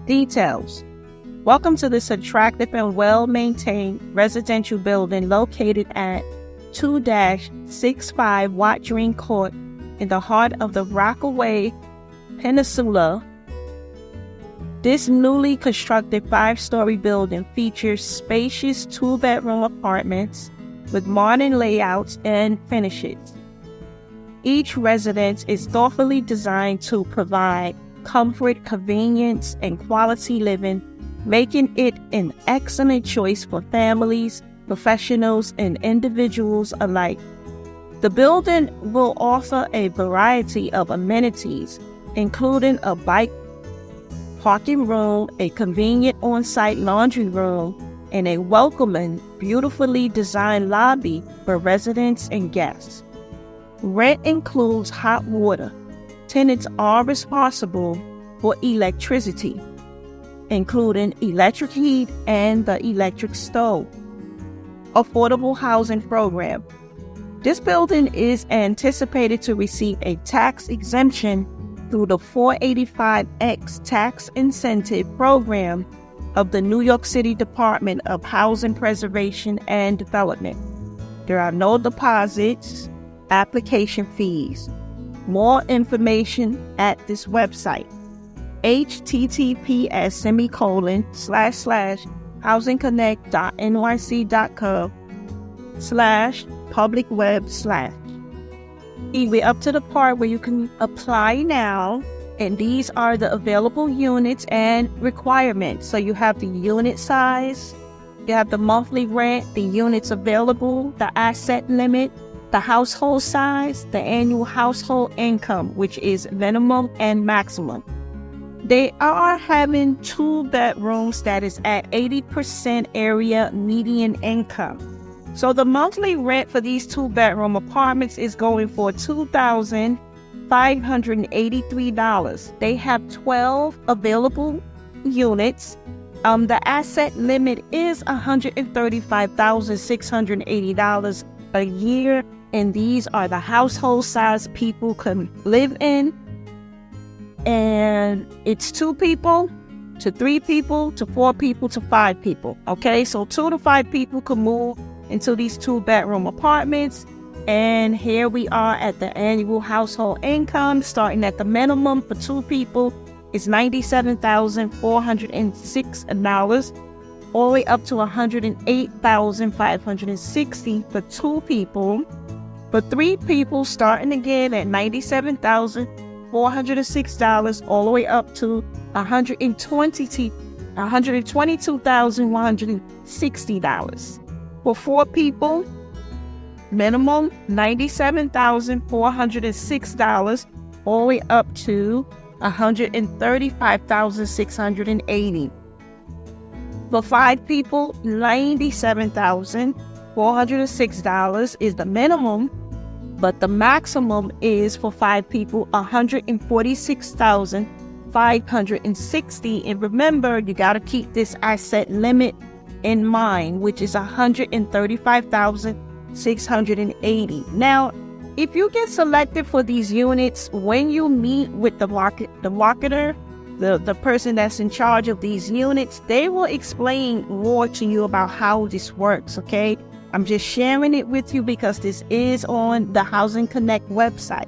Details. Welcome to this attractive and well-maintained residential building located at 2-65 Watjean Court in the heart of the Rockaway Peninsula. This newly constructed 5-story building features spacious 2-bedroom apartments with modern layouts and finishes. Each residence is thoughtfully designed to provide comfort, convenience, and quality living, making it an excellent choice for families, professionals, and individuals alike. The building will offer a variety of amenities, including a bike parking room, a convenient on-site laundry room, and a welcoming, beautifully designed lobby for residents and guests. Rent includes hot water. Tenants are responsible for electricity, including electric heat and the electric stove. Affordable housing program. This building is anticipated to receive a tax exemption through the 485X tax incentive program of the New York City Department of Housing Preservation and Development. There are no deposits, application fees. More information at this website, https://housingconnect.nyc.com/public-web/. We're up to the part where you can apply now, and these are the available units and requirements. So you have the unit size, you have the monthly rent, the units available, the asset limit, the household size, the annual household income, which is minimum and maximum. They are having 2 bedrooms that is at 80% area median income. So the monthly rent for these 2-bedroom apartments is going for $2,583. They have 12 available units. The asset limit is $135,680 a year. And these are the household size people can live in. And it's 2 people to 3 people to 4 people to 5 people. Okay, so 2 to 5 people can move into these 2-bedroom apartments. And here we are at the annual household income, starting at the minimum for 2 people is $97,406, all the way up to $108,560 for 2 people. For 3 people, starting again at $97,406, all the way up to $122,160. For 4 people, minimum $97,406, all the way up to $135,680. For 5 people, $97,406 is the minimum, but the maximum is for 5 people $146,560. And remember, you got to keep this asset limit in mind, which is $135,680. Now, if you get selected for these units, when you meet with the marketer, the person that's in charge of these units, they will explain more to you about how this works, okay? I'm just sharing it with you because this is on the Housing Connect website.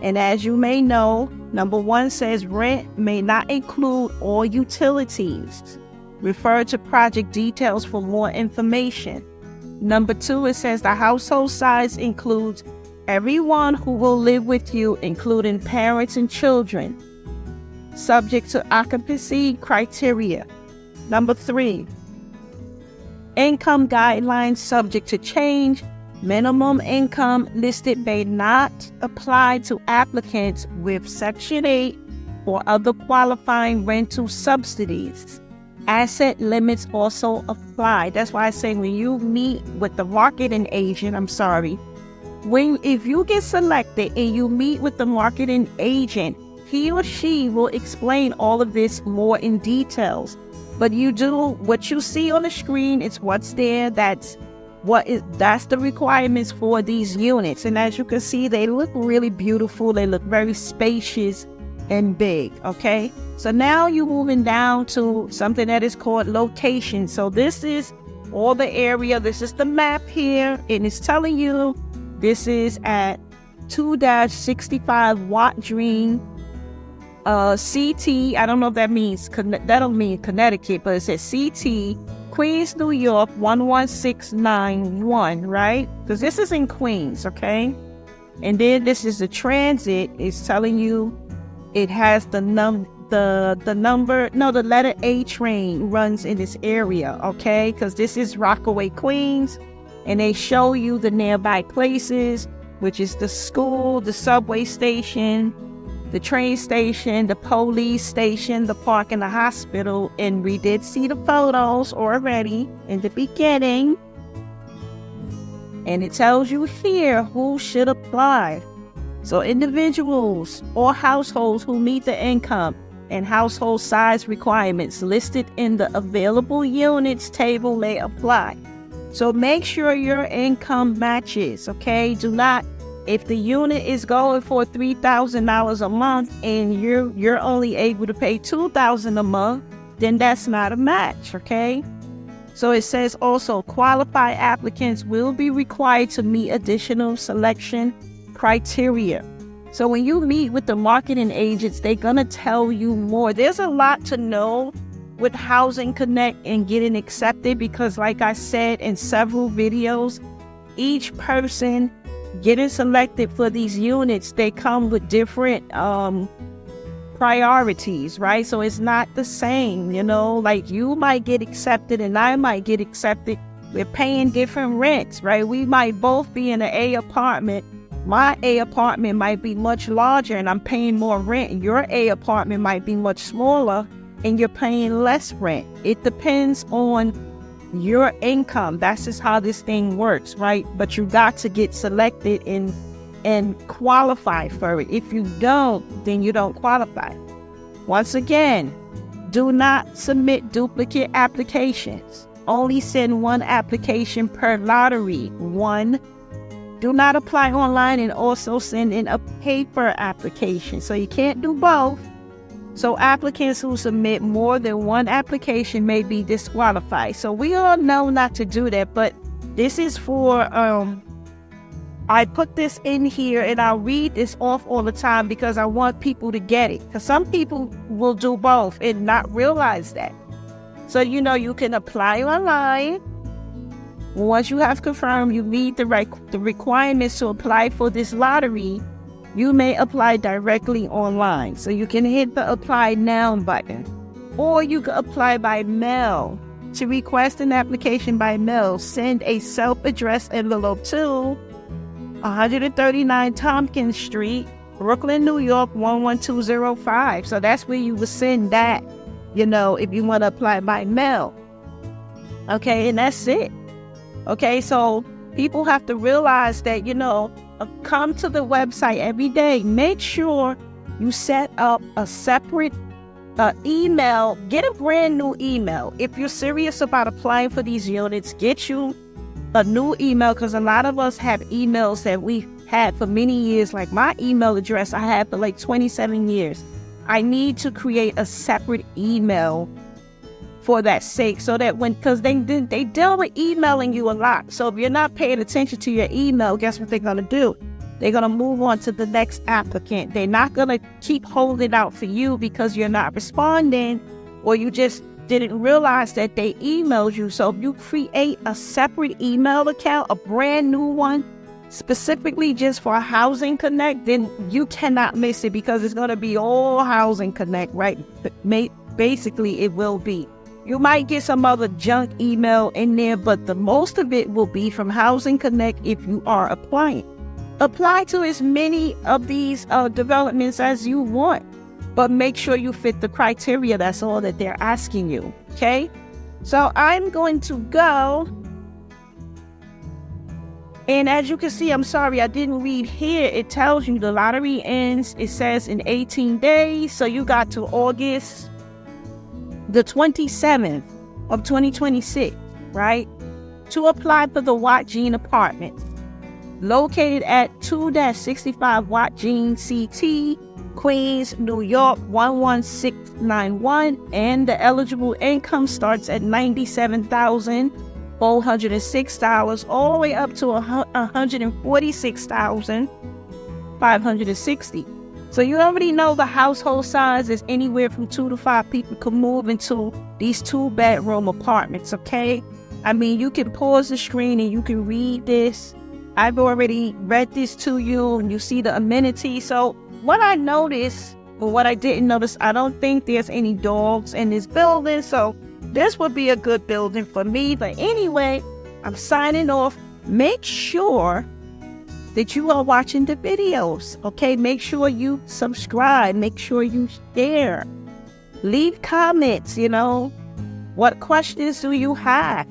And as you may know, number 1 says rent may not include all utilities. Refer to project details for more information. Number 2, it says the household size includes everyone who will live with you, including parents and children, subject to occupancy criteria. Number 3, income guidelines subject to change. Minimum income listed may not apply to applicants with Section 8 or other qualifying rental subsidies. Asset limits also apply. That's why I say when you meet with the marketing agent, if you get selected and you meet with the marketing agent, he or she will explain all of this more in details. But what you see on the screen is what's there. That's the requirements for these units. And as you can see, they look really beautiful. They look very spacious. and big, okay? So now you're moving down to something that is called location. So this is all the area. This is the map here, and it's telling you this is at 2-65 Watjean CT. I don't know if that means, that don't mean Connecticut, but it says CT, Queens, New York, 11691, right? Because this is in Queens, okay? And then this is the transit. It's telling you it has the letter A train runs in this area, okay? Because this is Rockaway, Queens, and they show you the nearby places, which is the school, the subway station, the train station, the police station, the park, and the hospital. And we did see the photos already in the beginning. And it tells you here who should apply. So individuals or households who meet the income and household size requirements listed in the available units table may apply. So make sure your income matches, okay? Do not, if the unit is going for $3,000 a month and you're only able to pay $2,000 a month, then that's not a match, okay? So it says also qualified applicants will be required to meet additional selection criteria. So when you meet with the marketing agents, they're going to tell you more. There's a lot to know with Housing Connect and getting accepted because, like I said in several videos, each person getting selected for these units, they come with different priorities, right? So it's not the same, you know, like you might get accepted and I might get accepted. We're paying different rents, right? We might both be in an A apartment. My A apartment might be much larger and I'm paying more rent. Your A apartment might be much smaller and you're paying less rent. It depends on your income. That's just how this thing works, right? But you got to get selected and qualify for it. If you don't, then you don't qualify. Once again, do not submit duplicate applications. Only send one application per lottery. One. Do not apply online and also send in a paper application. So you can't do both. So applicants who submit more than one application may be disqualified. So we all know not to do that, but this is for, I put this in here and I'll read this off all the time because I want people to get it. Because some people will do both and not realize that. So, you know, you can apply online. Once you have confirmed you meet the requirements to apply for this lottery, you may apply directly online. So you can hit the apply now button, or you can apply by mail. To request an application by mail, send a self-addressed envelope to 139 Tompkins Street, Brooklyn, New York, 11205. So that's where you would send that, you know, if you want to apply by mail. Okay, and that's it. Okay, so people have to realize that, you know, come to the website every day. Make sure you set up a separate email. Get a brand new email. If you're serious about applying for these units, get you a new email, because a lot of us have emails that we've had for many years. Like my email address I had for like 27 years. I need to create a separate email for that sake, so that because they deal with emailing you a lot. So if you're not paying attention to your email, guess what they're going to do? They're going to move on to the next applicant. They're not going to keep holding out for you because you're not responding, or you just didn't realize that they emailed you. So if you create a separate email account, a brand new one, specifically just for Housing Connect, then you cannot miss it, because it's going to be all Housing Connect, right? Basically, it will be. You might get some other junk email in there, but the most of it will be from Housing Connect if you are applying. Apply to as many of these developments as you want, but make sure you fit the criteria. That's all that they're asking you, okay? So I'm going to go. And as you can see, I'm sorry, I didn't read here. It tells you the lottery ends, it says in 18 days. So you got to August the 27th of 2026, right? To apply for the Watjean Apartments, located at 2-65 Watjean CT, Queens, New York 11691, and the eligible income starts at $97,406 all the way up to $146,560. So you already know the household size is anywhere from 2 to 5 people can move into these 2-bedroom apartments, okay? I mean, you can pause the screen and you can read this. I've already read this to you and you see the amenities. So what I noticed, or what I didn't notice, I don't think there's any dogs in this building. So this would be a good building for me. But anyway, I'm signing off. Make sure that you are watching the videos, okay? Make sure you subscribe. Make sure you share. Leave comments, What questions do you have?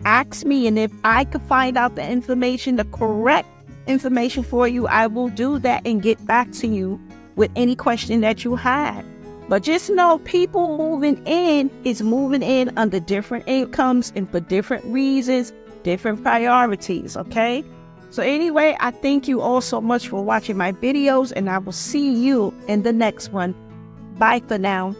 Ask me. And if I could find out the information, the correct information for you, I will do that and get back to you with any question that you have. But just know, people moving in is moving in under different incomes and for different reasons, different priorities, okay? So anyway, I thank you all so much for watching my videos, and I will see you in the next one. Bye for now.